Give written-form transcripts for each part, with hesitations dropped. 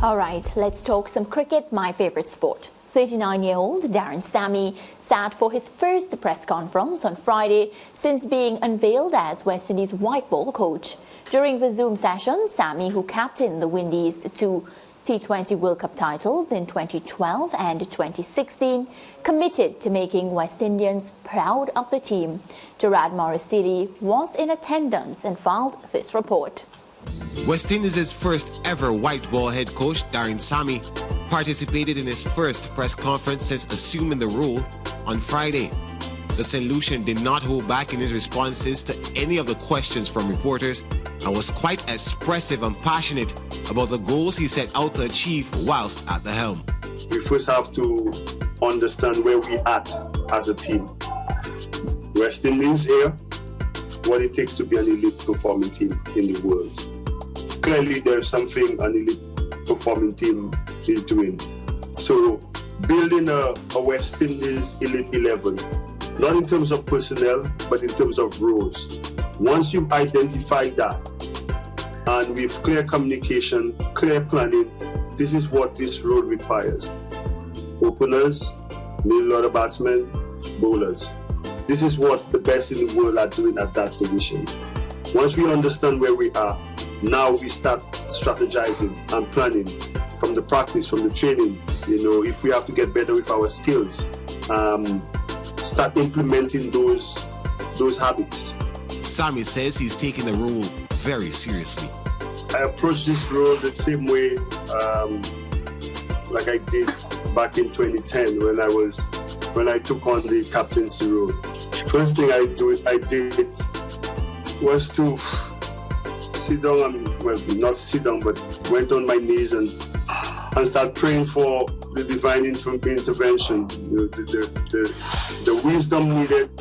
All right, let's talk some cricket, my favorite sport. 39-year-old Daren Sammy sat for his first press conference on Friday since being unveiled as West Indies white ball coach. During the Zoom session, Sammy, who captained the Windies to T20 World Cup titles in 2012 and 2016, committed to making West Indians proud of the team. Gerard Morrisili was in attendance and filed this report. West Indies' first ever white ball head coach, Daren Sammy, participated in his first press conference since assuming the role on Friday. The St. Lucian did not hold back in his responses to any of the questions from reporters and was quite expressive and passionate about the goals he set out to achieve whilst at the helm. We first have to understand where we at as a team. West Indies here, what it takes to be an elite performing team in the world. Clearly there's something an elite performing team is doing. So building a West Indies elite 11, not in terms of personnel, but in terms of roles. Once you've identified that, and with clear communication, clear planning, this is what this role requires. Openers, middle-order batsmen, bowlers. This is what the best in the world are doing at that position. Once we understand where we are, now we start strategizing and planning from the practice, from the training. You know, if we have to get better with our skills, start implementing those habits. Sammy says he's taking the role very seriously. I approach this role the same way like I did back in 2010 when I took on the captaincy role. First thing I did was to sit down not sit down, but went on my knees and start praying for the divine intervention, the wisdom needed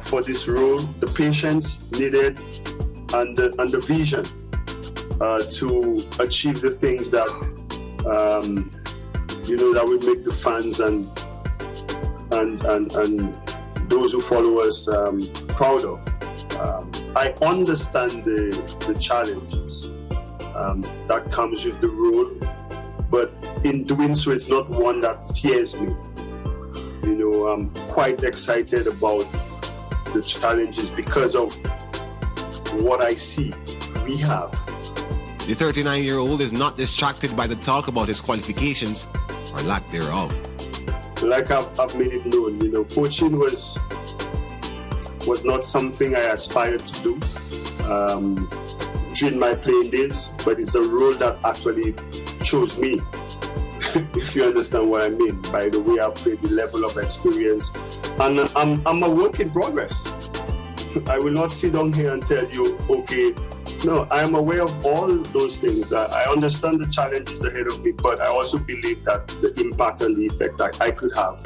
for this role, the patience needed, and the vision to achieve the things that that will make the fans and those who follow us proud of. I understand the challenges that comes with the role, but in doing so, it's not one that fears me. You know, I'm quite excited about the challenges because of what I see we have. The 39-year-old is not distracted by the talk about his qualifications or lack thereof. Like I've made it known, you know, coaching was not something I aspired to do during my playing days, but it's a role that actually chose me, if you understand what I mean, by the way I played, the level of experience. And I'm a work in progress. I will not sit down here and tell you, okay, no, I'm aware of all those things. I understand the challenges ahead of me, but I also believe that the impact and the effect that I could have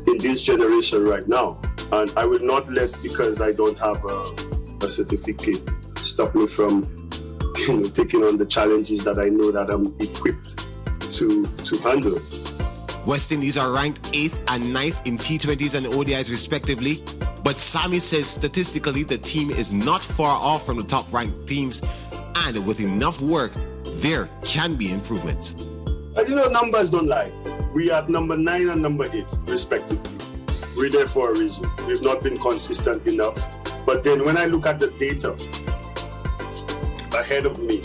in this generation right now. And I will not let, because I don't have a certificate, stop me from taking on the challenges that I know that I'm equipped to handle. West Indies are ranked 8th and 9th in T20s and ODIs respectively, but Sammy says statistically the team is not far off from the top-ranked teams, and with enough work, there can be improvements. Numbers don't lie. We are at number 9 and number 8 respectively. We're there for a reason. We've not been consistent enough. But then when I look at the data ahead of me,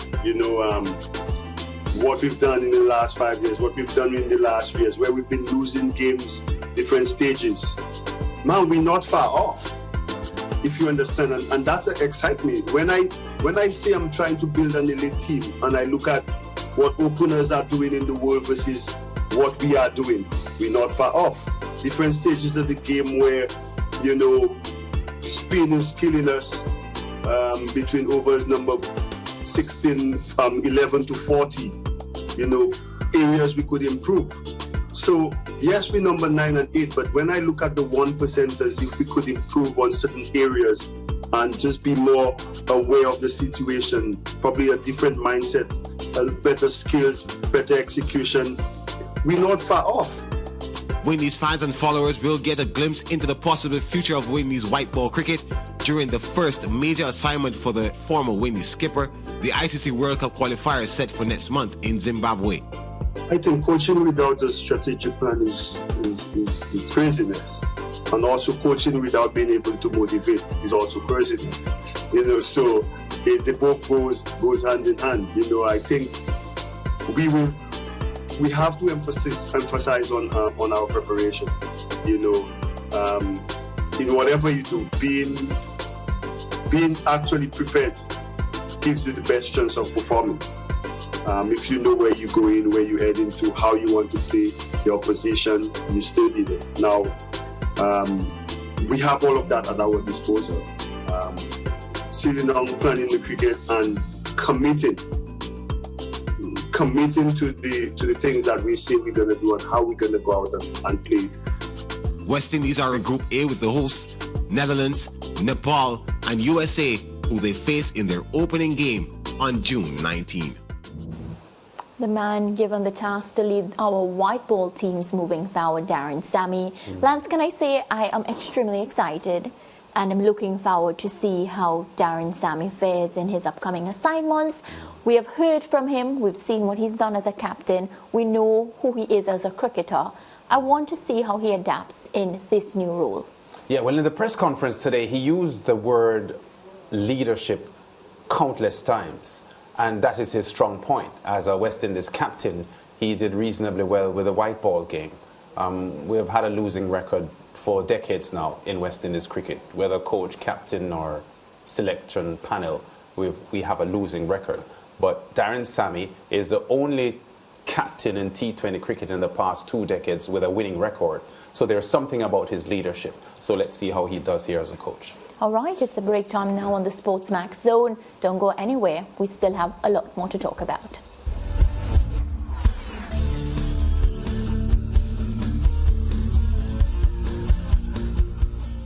what we've done in the last 5 years, what we've done in the last years, where we've been losing games, different stages. Man, we're not far off, if you understand, and that excites me. When I say I'm trying to build an elite team, and I look at what openers are doing in the world versus what we are doing, we're not far off. Different stages of the game where, spin is killing us between overs number 16, 11 to 40, areas we could improve. So yes, we're number 9 and 8, but when I look at the 1%ers, if we could improve on certain areas and just be more aware of the situation, probably a different mindset, better skills, better execution, we're not far off. Windies fans and followers will get a glimpse into the possible future of Windies white ball cricket during the first major assignment for the former Windies skipper, the ICC World Cup qualifiers set for next month in Zimbabwe. I think coaching without a strategic plan is craziness. And also coaching without being able to motivate is also craziness. So they both goes hand in hand. I think we have to emphasize on our preparation. In whatever you do, being actually prepared gives you the best chance of performing. If you know where you're going, where you're heading to, how you want to play, your position, you study it. Now, we have all of that at our disposal. Sitting down, planning the cricket and committing to the things that we say we're going to do and how we're going to go out and play. West Indies are in Group A with the hosts, Netherlands, Nepal, and USA, who they face in their opening game on June 19. The man given the task to lead our white ball teams moving forward, Daren Sammy. Lance, can I say I am extremely excited and I'm looking forward to see how Daren Sammy fares in his upcoming assignments. We have heard from him. We've seen what he's done as a captain. We know who he is as a cricketer. I want to see how he adapts in this new role. Yeah, well, in the press conference today, he used the word leadership countless times. And that is his strong point. As a West Indies captain, he did reasonably well with the white ball game. We have had a losing record for decades now in West Indies cricket. Whether coach, captain or selection panel, we have a losing record. But Daren Sammy is the only captain in T20 cricket in the past 2 decades with a winning record. So there's something about his leadership. So let's see how he does here as a coach. All right, it's a break time now on the SportsMax zone. Don't go anywhere. We still have a lot more to talk about.